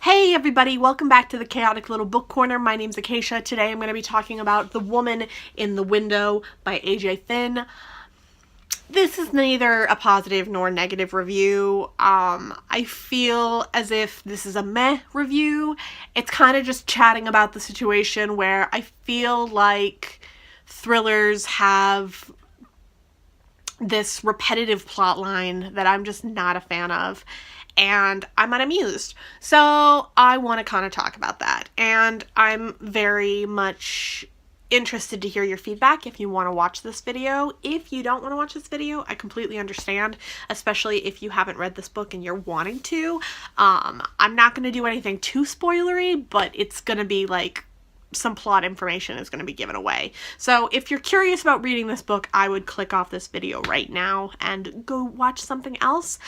Hey everybody, welcome back to the Chaotic Little Book Corner. My name's Acacia. Today I'm going to be talking about The Woman in the Window by A.J. Finn. This is neither a positive nor negative review. I feel as if this is a meh review. It's kind of just chatting about the situation where I feel like thrillers have this repetitive plot line that I'm just not a fan of. And I'm unamused. So I want to kind of talk about that. And I'm very much interested to hear your feedback if you want to watch this video. If you don't want to watch this video, I completely understand, especially if you haven't read this book and you're wanting to. I'm not going to do anything too spoilery, but it's going to be like some plot information is going to be given away. So if you're curious about reading this book, I would click off this video right now and go watch something else.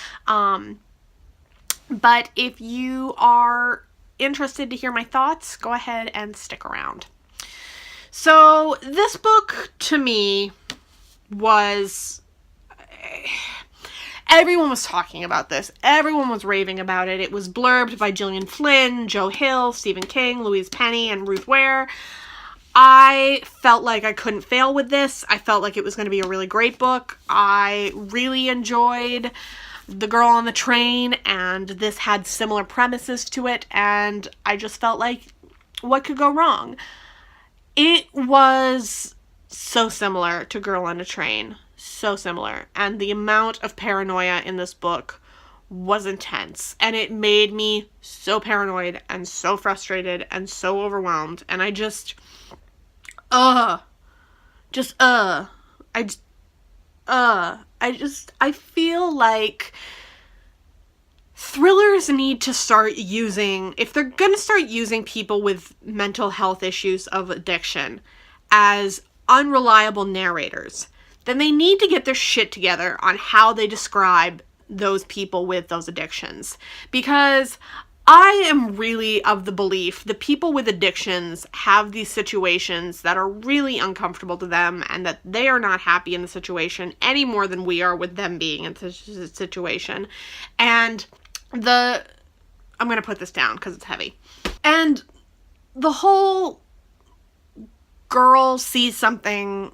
But if you are interested to hear my thoughts, go ahead and stick around. So this book, to me, was... Everyone was talking about this. Everyone was raving about it. It was blurbed by Gillian Flynn, Joe Hill, Stephen King, Louise Penny, and Ruth Ware. I felt like I couldn't fail with this. I felt like it was going to be a really great book. I really enjoyed The Girl on the Train, and this had similar premises to it, and I just felt like, what could go wrong? It was so similar to Girl on a Train. So similar. And the amount of paranoia in this book was intense. And it made me so paranoid and so frustrated and so overwhelmed. And I I feel like thrillers need to start using, if they're gonna start using people with mental health issues of addiction as unreliable narrators, then they need to get their shit together on how they describe those people with those addictions. Because I am really of the belief that people with addictions have these situations that are really uncomfortable to them and that they are not happy in the situation any more than we are with them being in the situation. And I'm going to put this down because it's heavy. And the whole girl sees something,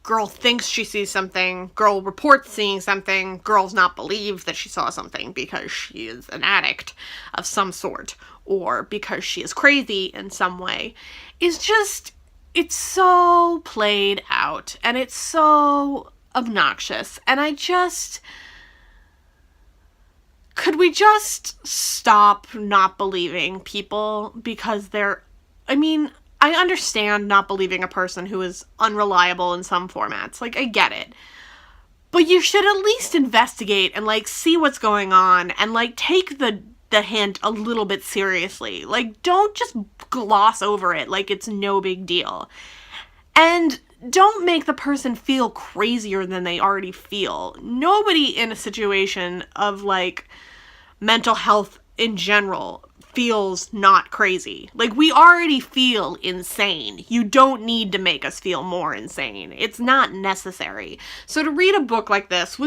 girl thinks she sees something, girl reports seeing something, girl's not believed that she saw something because she is an addict of some sort or because she is crazy in some way, is just, it's so played out and it's so obnoxious. And could we just stop not believing people because I understand not believing a person who is unreliable in some formats. Like, I get it. But you should at least investigate and, see what's going on and, take the hint a little bit seriously. Don't just gloss over it like it's no big deal. And don't make the person feel crazier than they already feel. Nobody in a situation of, mental health in general feels not crazy. We already feel insane. You don't need to make us feel more insane. It's not necessary. So to read a book like this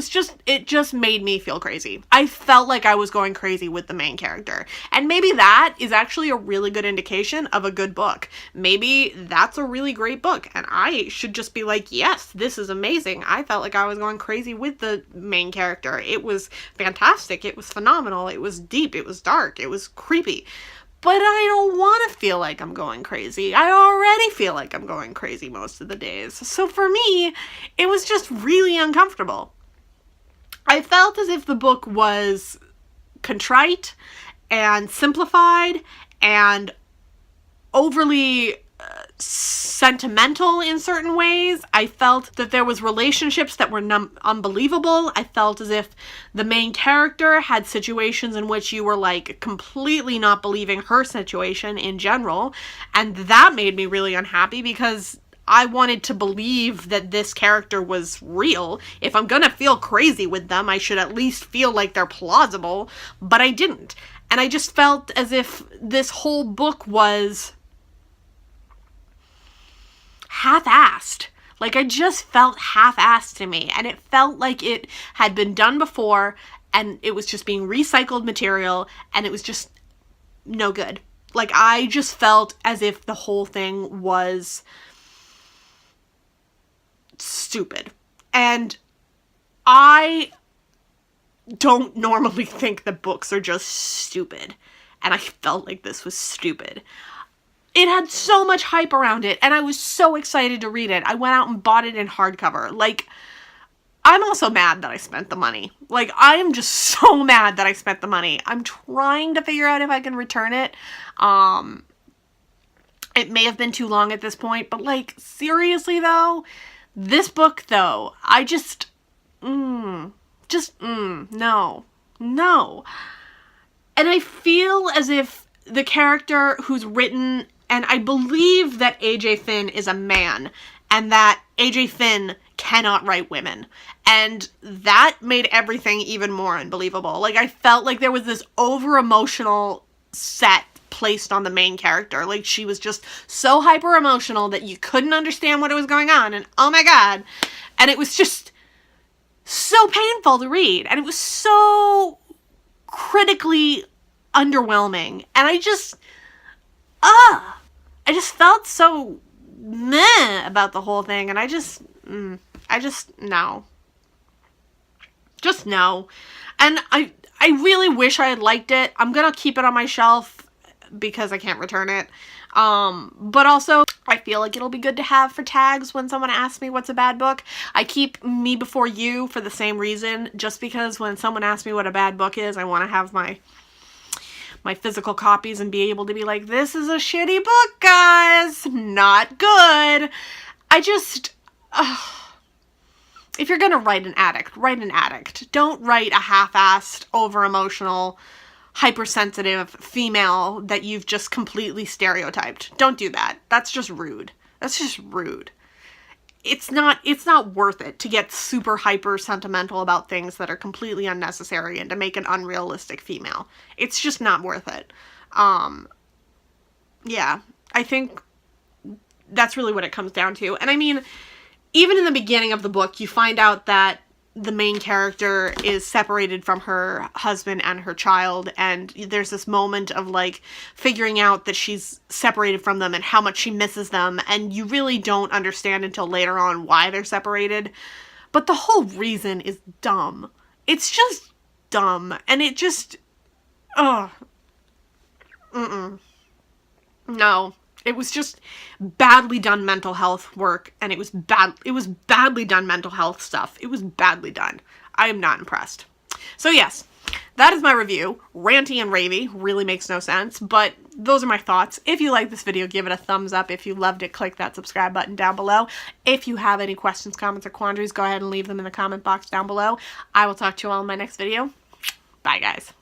it just made me feel crazy. I felt like I was going crazy with the main character. And maybe that is actually a really good indication of a good book. Maybe that's a really great book. And I should just be like, yes, this is amazing. I felt like I was going crazy with the main character. It was fantastic. It was phenomenal. It was deep. It was dark. It was creepy. But I don't want to feel like I'm going crazy. I already feel like I'm going crazy most of the days. So for me, it was just really uncomfortable. I felt as if the book was contrite and simplified and overly sentimental in certain ways. I felt that there was relationships that were unbelievable. I felt as if the main character had situations in which you were completely not believing her situation in general, and that made me really unhappy because I wanted to believe that this character was real. If I'm gonna feel crazy with them, I should at least feel like they're plausible, but I didn't. And I just felt as if this whole book was half-assed. I just felt half-assed to me, and it felt like it had been done before, and it was just being recycled material, and it was just no good. Like, I just felt as if the whole thing was stupid. And I don't normally think that books are just stupid. And I felt like this was stupid. It had so much hype around it, and I was so excited to read it. I went out and bought it in hardcover. Like, I'm also mad that I spent the money. Like, I am just so mad that I spent the money. I'm trying to figure out if I can return it. It may have been too long at this point, but, like, seriously, though, this book, though, I just, no. And I feel as if the character who's written, and I believe that AJ Finn is a man, and that AJ Finn cannot write women. And that made everything even more unbelievable. Like, I felt like there was this over-emotional set placed on the main character. Like, she was just so hyper-emotional that you couldn't understand what was going on, and oh my god. And it was just so painful to read, and it was so critically underwhelming. And I just felt so meh about the whole thing, and no. Just no. And I really wish I had liked it. I'm gonna keep it on my shelf because I can't return it. But also, I feel like it'll be good to have for tags when someone asks me what's a bad book. I keep Me Before You for the same reason, just because when someone asks me what a bad book is, I want to have my physical copies and be able to be like, this is a shitty book, guys. Not good. If you're gonna write an addict, write an addict. Don't write a half-assed, over-emotional, hypersensitive female that you've just completely stereotyped. Don't do that. That's just rude. That's just rude. It's not worth it to get super hyper sentimental about things that are completely unnecessary and to make an unrealistic female. It's just not worth it. Yeah, I think that's really what it comes down to. And I mean, even in the beginning of the book, you find out that the main character is separated from her husband and her child, and there's this moment of, like, figuring out that she's separated from them and how much she misses them, and you really don't understand until later on why they're separated. But the whole reason is dumb. It's just dumb, and it just, no. It was just badly done mental health work, and it was badly done mental health stuff. It was badly done. I am not impressed. So yes, that is my review. Ranty and ravey, really makes no sense, but those are my thoughts. If you like this video, give it a thumbs up. If you loved it, click that subscribe button down below. If you have any questions, comments, or quandaries, go ahead and leave them in the comment box down below. I will talk to you all in my next video. Bye, guys.